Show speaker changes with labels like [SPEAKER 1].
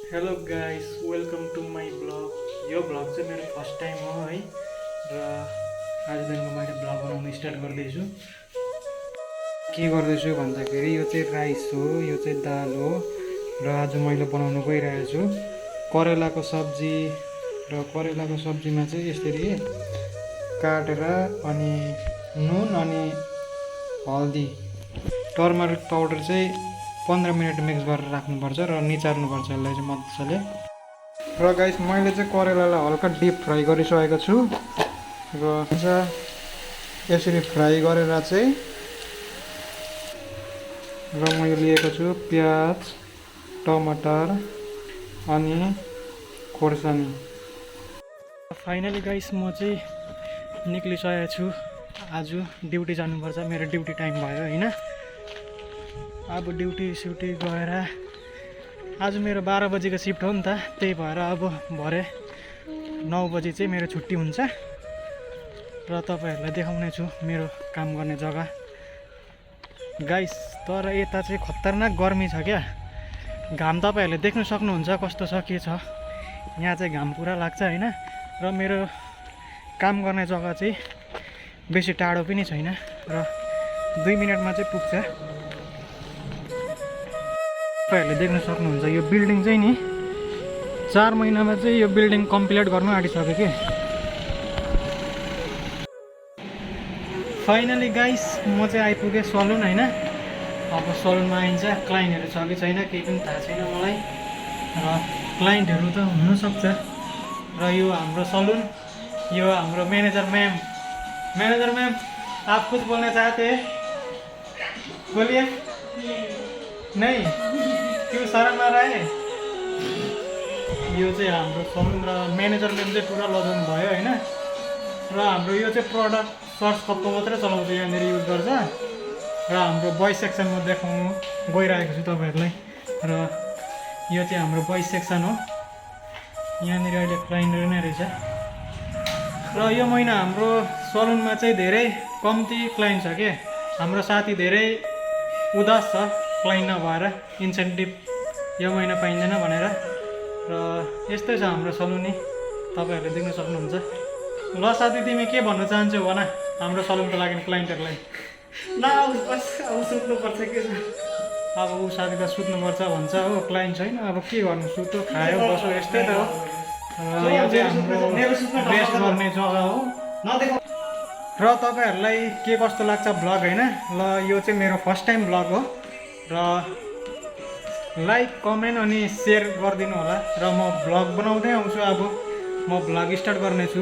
[SPEAKER 1] Hello guys, welcome to my blog. यो blog चाहिँ मेरो फर्स्ट टाइम हो है, र आजदेखिको मैले ब्लग बनाउनु स्टार्ट गर्दैछु। के गर्दैछु भन्दाखेरि यो चाहिँ राइस हो, यो चाहिँ दाल हो, र आज मैले बनाउनु गइरहेको छु करेलाको सब्जी। र करेलाको सब्जीमा चाहिँ यसरी काटेर अनि नुन अनि हल्दी टर्मरिक पाउडर चाहिँ 15 मिनट मिक्स गरेर राख्नुपर्छ र निचार्नुपर्छ यसलाई चाहिँ मजाले। र गाइस, मैले चाहिँ करेलालाई हल्का डिप फ्राई गरिसकेको छु र यसरी फ्राई गरेर चाहिँ र मैले लिएको छु प्याज, टमाटर अनि खोर्सानी। फाइनली गाइस, म चाहिँ निक्लिसकेको छु। आज ड्युटी जानुपर्छ, मेरो ड्युटी टाइम भयो होइन। अब ड्युटी गएर आज मेरो 12 बजीको सिफ्ट हो नि त, त्यही भएर अब भरे 9 बजी चाहिँ मेरो छुट्टी हुन्छ र तपाईँहरूलाई देखाउने छु मेरो काम गर्ने जग्गा गाइस। तर यता चाहिँ खतरनाक गर्मी छ क्या, घाम तपाईँहरूले देख्न सक्नुहुन्छ कस्तो छ के छ। यहाँ चाहिँ घाम पुरा लाग्छ होइन। र मेरो काम गर्ने जग्गा चाहिँ बेसी टाढो पनि छैन र 2 मिनटमा चाहिँ पुग्छ। तपाईँहरूले देख्न सक्नुहुन्छ यो बिल्डिङ चाहिँ नि 4 महिनामा चाहिँ यो बिल्डिङ कम्प्लिट गर्नु आँटिसक्यो कि। फाइनली गाइस, म चाहिँ आइपुगेँ सलुन होइन। अब सलुनमा आइन्छ, क्लाइन्टहरू छ कि छैन केही पनि थाहा छैन मलाई, र क्लाइन्टहरू त हुनसक्छ। र यो हाम्रो सलुन, यो हाम्रो मैनेजर मैम आप कुछ बोलना चाहते हैं? बोलिए। नहीं, क्यों शर्म आ रहा है? यो चाहिँ हाम्रो सलुन र म्यानेजर म्याम चाहिँ पुरा लजाउनु भयो होइन। र हाम्रो यो चाहिँ प्रडक्ट सर्च कपको मात्रै चलाउँछ, यहाँनिर युज गर्छ। र हाम्रो बोइज सेक्सनमा देखाउनु गइरहेको छु तपाईँहरूलाई। र यो चाहिँ हाम्रो बोइज सेक्सन हो, यहाँनिर अहिले क्लाइन्टहरू नै रहेछ। र यो महिना हाम्रो सलुनमा चाहिँ धेरै कम्ती क्लाइन्ट छ क्या। हाम्रो साथी धेरै उदास छ क्लाइन्ट नभएर, इन्सेन्टिभ यो महिना पाइँदैन भनेर। र यस्तै छ हाम्रो सलुन, तपाईँहरूले देख्न सक्नुहुन्छ। ल साथी, तिमी के भन्न चाहन्छौ भन हाम्रो सलुनको लागि क्लाइन्टहरूलाई?
[SPEAKER 2] ल बस अब सुत्नुपर्छ के छ।
[SPEAKER 1] अब ऊ साथी त सुत्नुपर्छ भन्छ हो, क्लाइन्ट छैन, अब के गर्नु, सुत्यो खायो बस्यो यस्तै त हो। र यो चाहिँ हाम्रो रेस्ट गर्ने जग्गा हो। र तपाईँहरूलाई के कस्तो लाग्छ भ्लग होइन? ल यो चाहिँ मेरो फर्स्ट टाइम भ्लग हो, र लाइक कमेन्ट अनि सेयर गरिदिनु होला। र म भ्लग बनाउँदै आउँछु, अब म भ्लग स्टार्ट गर्नेछु।